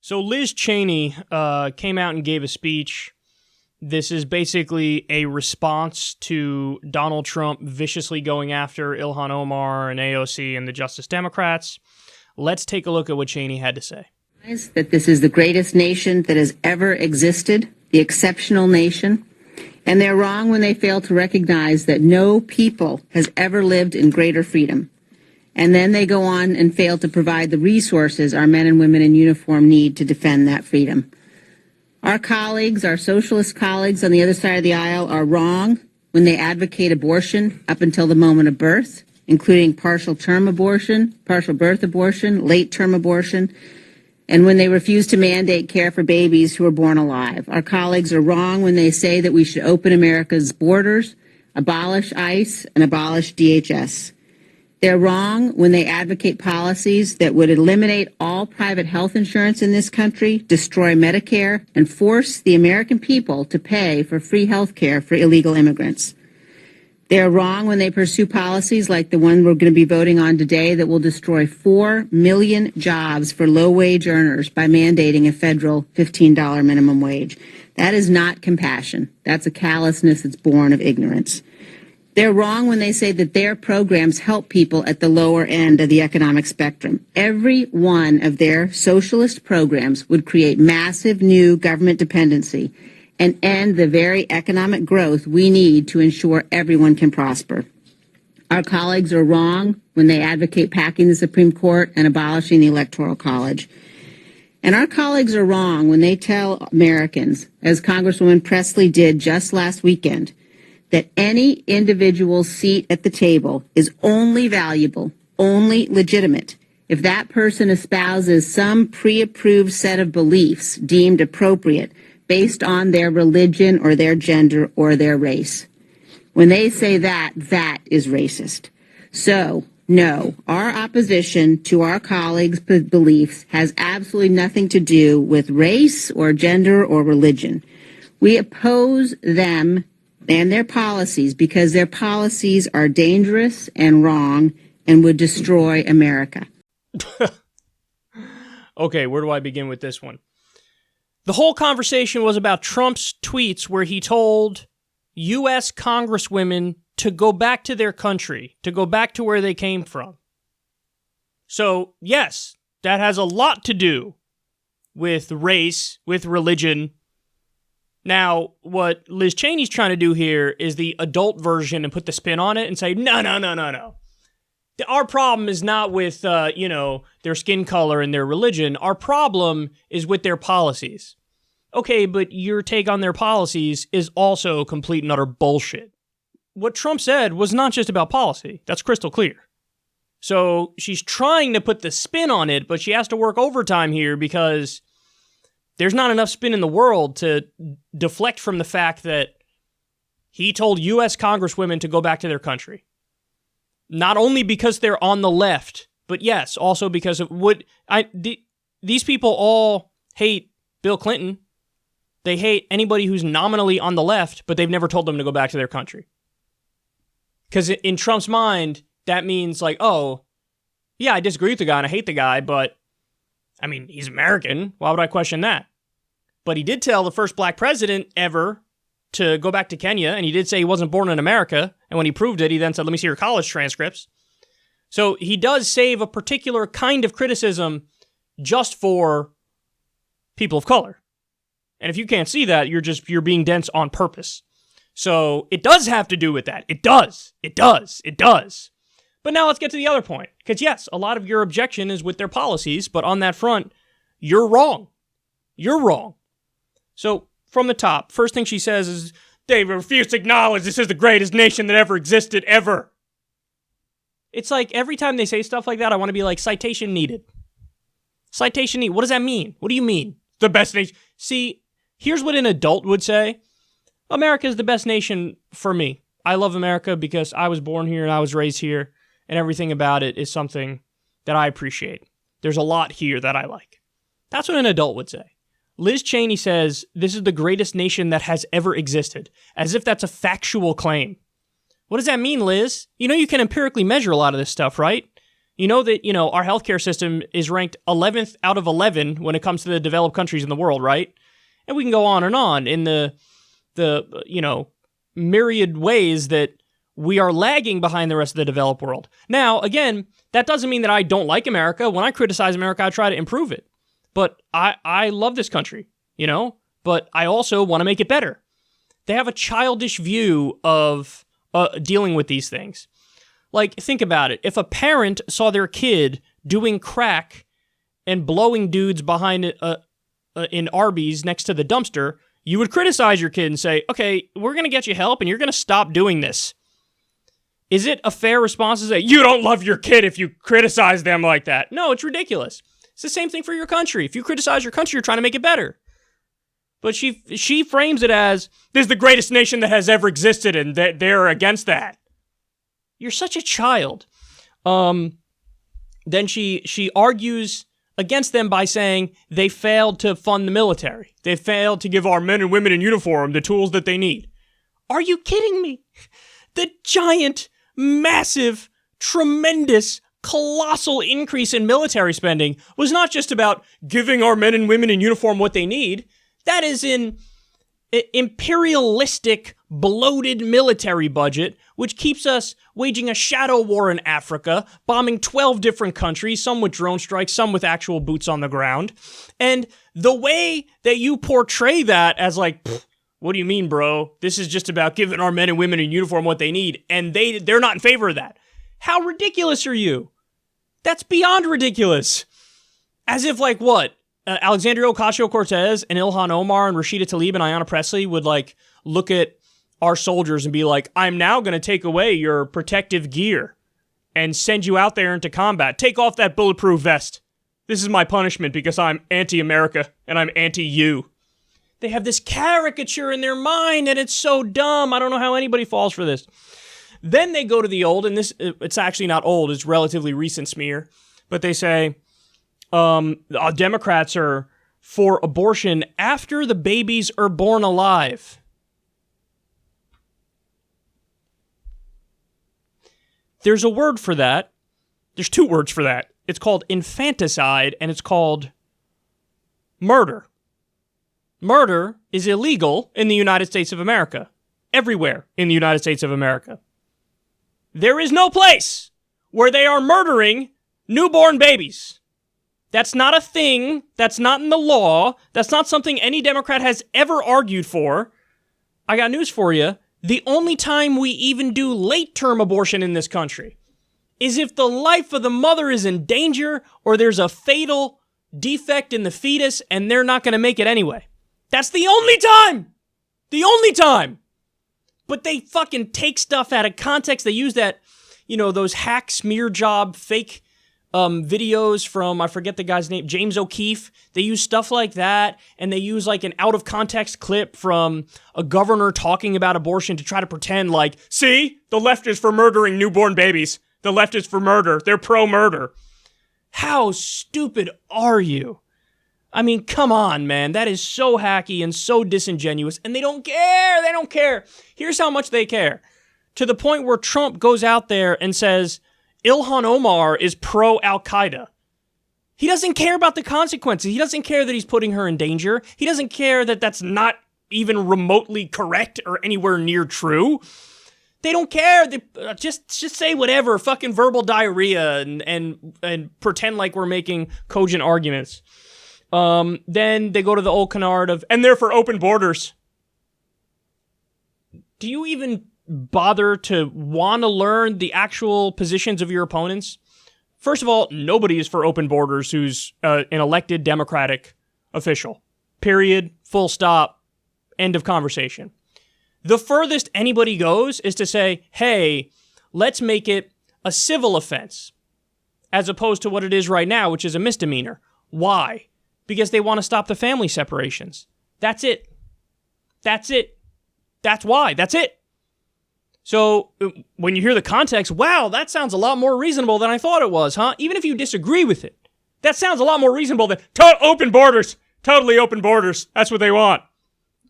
So Liz Cheney came out and gave a speech. This is basically a response to Donald Trump viciously going after Ilhan Omar and AOC and the Justice Democrats. Let's take a look at what Cheney had to say. That this is the greatest nation that has ever existed, the exceptional nation. And they're wrong when they fail to recognize that no people has ever lived in greater freedom. And then they go on and fail to provide the resources our men and women in uniform need to defend that freedom. Our colleagues, our socialist colleagues on the other side of the aisle, are wrong when they advocate abortion up until the moment of birth, including partial term abortion, partial birth abortion, late term abortion, and when they refuse to mandate care for babies who are born alive. Our colleagues are wrong when they say that we should open America's borders, abolish ICE, and abolish DHS. They're wrong when they advocate policies that would eliminate all private health insurance in this country, destroy Medicare, and force the American people to pay for free health care for illegal immigrants. They're wrong when they pursue policies like the one we're going to be voting on today that will destroy 4 million jobs for low-wage earners by mandating a federal $15 minimum wage. That is not compassion. That's a callousness that's born of ignorance. They're wrong when they say that their programs help people at the lower end of the economic spectrum. Every one of their socialist programs would create massive new government dependency and end the very economic growth we need to ensure everyone can prosper. Our colleagues are wrong when they advocate packing the Supreme Court and abolishing the Electoral College. And our colleagues are wrong when they tell Americans, as Congresswoman Presley did just last weekend, that any individual seat at the table is only valuable, only legitimate, if that person espouses some pre-approved set of beliefs deemed appropriate based on their religion or their gender or their race. When they say that, that is racist. So, no, our opposition to our colleagues' beliefs has absolutely nothing to do with race or gender or religion. We oppose them and their policies because their policies are dangerous and wrong and would destroy America. Okay, where do I begin with this one? The whole conversation was about Trump's tweets where he told U.S. congresswomen to go back to their country, to go back to where they came from. So, yes, that has a lot to do with race, with religion. Now, what Liz Cheney's trying to do here is the adult version and put the spin on it and say, no. Our problem is not with, their skin color and their religion. Our problem is with their policies. Okay, but your take on their policies is also complete and utter bullshit. What Trump said was not just about policy. That's crystal clear. So she's trying to put the spin on it, but she has to work overtime here because there's not enough spin in the world to deflect from the fact that he told U.S. congresswomen to go back to their country. Not only because they're on the left, but yes, also because of these people all hate Bill Clinton. They hate anybody who's nominally on the left, but they've never told them to go back to their country. Because in Trump's mind, that means like, oh, yeah, I disagree with the guy and I hate the guy, but I mean, he's American. Why would I question that? But he did tell the first black president ever to go back to Kenya, and he did say he wasn't born in America. And when he proved it, he then said, let me see your college transcripts. So he does save a particular kind of criticism just for people of color. And if you can't see that, you're being dense on purpose. So it does have to do with that. It does. But now let's get to the other point. Because yes, a lot of your objection is with their policies, but on that front, you're wrong. So from the top, first thing she says is, they refuse to acknowledge this is the greatest nation that ever existed, ever. It's like every time they say stuff like that, I want to be like, citation needed. Citation needed. What does that mean? What do you mean? The best nation. See, here's what an adult would say. America is the best nation for me. I love America because I was born here and I was raised here, and everything about it is something that I appreciate. There's a lot here that I like. That's what an adult would say. Liz Cheney says, this is the greatest nation that has ever existed, as if that's a factual claim. What does that mean, Liz? You know you can empirically measure a lot of this stuff, right? You know that, our healthcare system is ranked 11th out of 11 when it comes to the developed countries in the world, right? And we can go on in the myriad ways that we are lagging behind the rest of the developed world. Now, again, that doesn't mean that I don't like America. When I criticize America, I try to improve it. But I love this country, but I also want to make it better. They have a childish view of dealing with these things. Like, think about it. If a parent saw their kid doing crack and blowing dudes behind in Arby's next to the dumpster, you would criticize your kid and say, okay, we're going to get you help and you're going to stop doing this. Is it a fair response to say, you don't love your kid if you criticize them like that? No, it's ridiculous. It's the same thing for your country. If you criticize your country, you're trying to make it better. But she frames it as, this is the greatest nation that has ever existed and they're against that. You're such a child. Then she argues against them by saying they failed to fund the military. They failed to give our men and women in uniform the tools that they need. Are you kidding me? The giant, massive, tremendous, colossal increase in military spending was not just about giving our men and women in uniform what they need. That is an imperialistic, bloated military budget, which keeps us waging a shadow war in Africa, bombing 12 different countries, some with drone strikes, some with actual boots on the ground. And the way that you portray that as like, what do you mean, bro? This is just about giving our men and women in uniform what they need, and they're not in favor of that. How ridiculous are you? That's beyond ridiculous. As if, like, what? Alexandria Ocasio-Cortez and Ilhan Omar and Rashida Tlaib and Ayanna Pressley would, like, look at our soldiers and be like, I'm now going to take away your protective gear and send you out there into combat. Take off that bulletproof vest. This is my punishment because I'm anti-America and I'm anti-you. They have this caricature in their mind and it's so dumb. I don't know how anybody falls for this. Then they go to the old, and it's actually not old, it's relatively recent smear, but they say Democrats are for abortion after the babies are born alive. There's a word for that. There's two words for that. It's called infanticide, and it's called murder. Murder is illegal in the United States of America. Everywhere in the United States of America. There is no place where they are murdering newborn babies. That's not a thing. That's not in the law. That's not something any Democrat has ever argued for. I got news for you. The only time we even do late-term abortion in this country is if the life of the mother is in danger or there's a fatal defect in the fetus and they're not going to make it anyway. That's the only time. The only time. But they fucking take stuff out of context. They use that, those hack smear job fake videos from, I forget the guy's name, James O'Keefe. They use stuff like that, and they use like an out of context clip from a governor talking about abortion to try to pretend like, see, the left is for murdering newborn babies. The left is for murder. They're pro-murder. How stupid are you? I mean, come on, man. That is so hacky and so disingenuous, and they don't care. They don't care. Here's how much they care. To the point where Trump goes out there and says, Ilhan Omar is pro-Al-Qaeda. He doesn't care about the consequences. He doesn't care that he's putting her in danger. He doesn't care that that's not even remotely correct or anywhere near true. They don't care. They just say whatever, fucking verbal diarrhea and pretend like we're making cogent arguments. Then they go to the old canard of, and they're for open borders. Do you even bother to want to learn the actual positions of your opponents? First of all, nobody is for open borders who's an elected Democratic official. Period. Full stop. End of conversation. The furthest anybody goes is to say, hey, let's make it a civil offense, as opposed to what it is right now, which is a misdemeanor. Why? Because they want to stop the family separations. That's it. That's it. That's why. That's it. So when you hear the context, wow, that sounds a lot more reasonable than I thought it was, huh? Even if you disagree with it, that sounds a lot more reasonable than open borders. Totally open borders. That's what they want.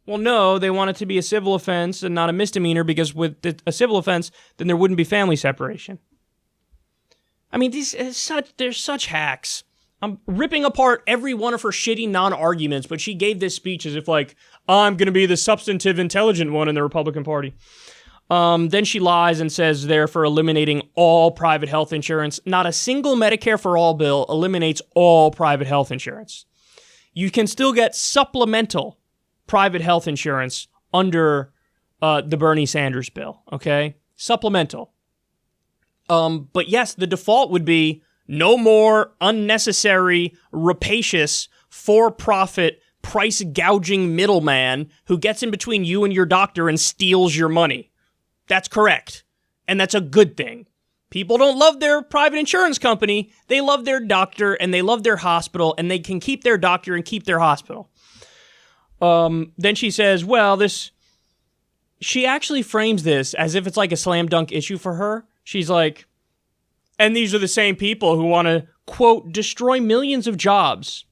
Well, no, they want it to be a civil offense and not a misdemeanor, because with a civil offense, then there wouldn't be family separation. I mean, they're such hacks. I'm ripping apart every one of her shitty non-arguments, but she gave this speech as if like, I'm going to be the substantive, intelligent one in the Republican Party. Then she lies and says they're for eliminating all private health insurance. Not a single Medicare for All bill eliminates all private health insurance. You can still get supplemental private health insurance under the Bernie Sanders bill, okay? Supplemental. But yes, the default would be no more unnecessary, rapacious, for-profit, price-gouging middleman who gets in between you and your doctor and steals your money. That's correct. And that's a good thing. People don't love their private insurance company. They love their doctor and they love their hospital, and they can keep their doctor and keep their hospital. Then she says, well, she actually frames this as if it's like a slam dunk issue for her. She's like, and these are the same people who want to, quote, destroy millions of jobs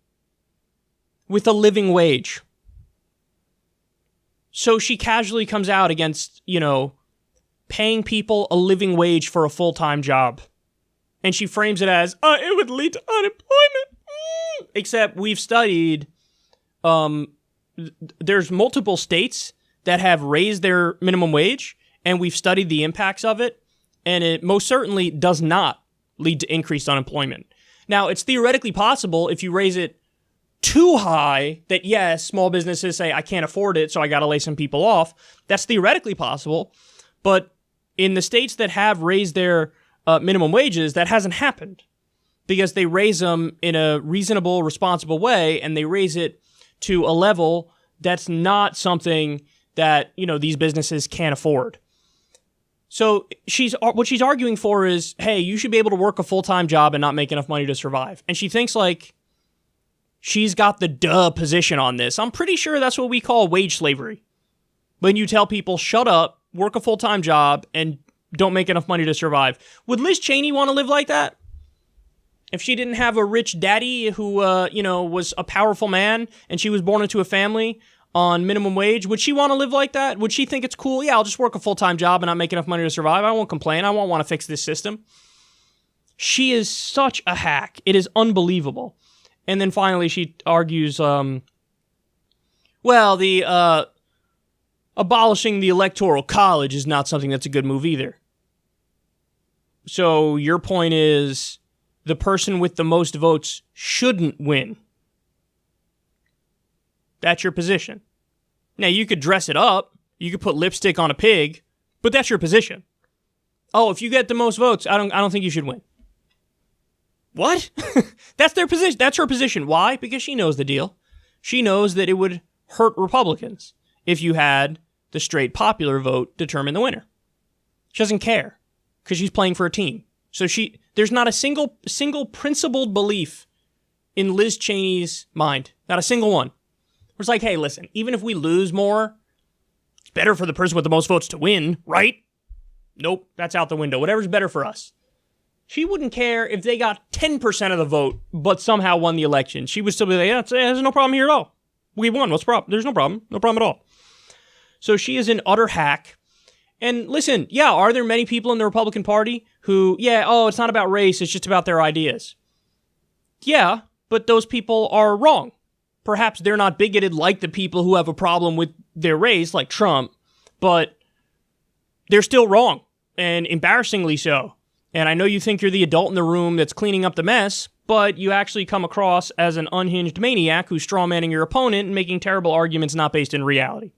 with a living wage. So she casually comes out against, paying people a living wage for a full-time job. And she frames it as, it would lead to unemployment. Except we've studied, there's multiple states that have raised their minimum wage, and we've studied the impacts of it, and it most certainly does not lead to increased unemployment. Now, it's theoretically possible if you raise it too high that, yes, small businesses say, I can't afford it, so I got to lay some people off. That's theoretically possible, but in the states that have raised their minimum wages, that hasn't happened because they raise them in a reasonable, responsible way, and they raise it to a level that's not something that, these businesses can't afford. So what she's arguing for is, hey, you should be able to work a full-time job and not make enough money to survive. And she thinks like she's got the position on this. I'm pretty sure that's what we call wage slavery. When you tell people, shut up, work a full-time job, and don't make enough money to survive. Would Liz Cheney want to live like that? If she didn't have a rich daddy who, was a powerful man and she was born into a family on minimum wage, would she want to live like that? Would she think it's cool? Yeah, I'll just work a full-time job and not make enough money to survive. I won't complain. I won't want to fix this system. She is such a hack. It is unbelievable. And then finally she argues, abolishing the Electoral College is not something that's a good move either. So your point is the person with the most votes shouldn't win. That's your position. Now, you could dress it up. You could put lipstick on a pig, but that's your position. Oh, if you get the most votes, I don't think you should win. What? That's their position. That's her position. Why? Because she knows the deal. She knows that it would hurt Republicans if you had the straight popular vote determine the winner. She doesn't care because she's playing for a team. So there's not a single principled belief in Liz Cheney's mind. Not a single one. It's like, hey, listen, even if we lose more, it's better for the person with the most votes to win, right? Nope, that's out the window. Whatever's better for us. She wouldn't care if they got 10% of the vote, but somehow won the election. She would still be like, yeah, there's no problem here at all. We won. What's the problem? There's no problem. No problem at all. So she is an utter hack. And listen, yeah, are there many people in the Republican Party who, it's not about race, it's just about their ideas? Yeah, but those people are wrong. Perhaps they're not bigoted like the people who have a problem with their race, like Trump, but they're still wrong, and embarrassingly so. And I know you think you're the adult in the room that's cleaning up the mess, but you actually come across as an unhinged maniac who's strawmanning your opponent and making terrible arguments not based in reality.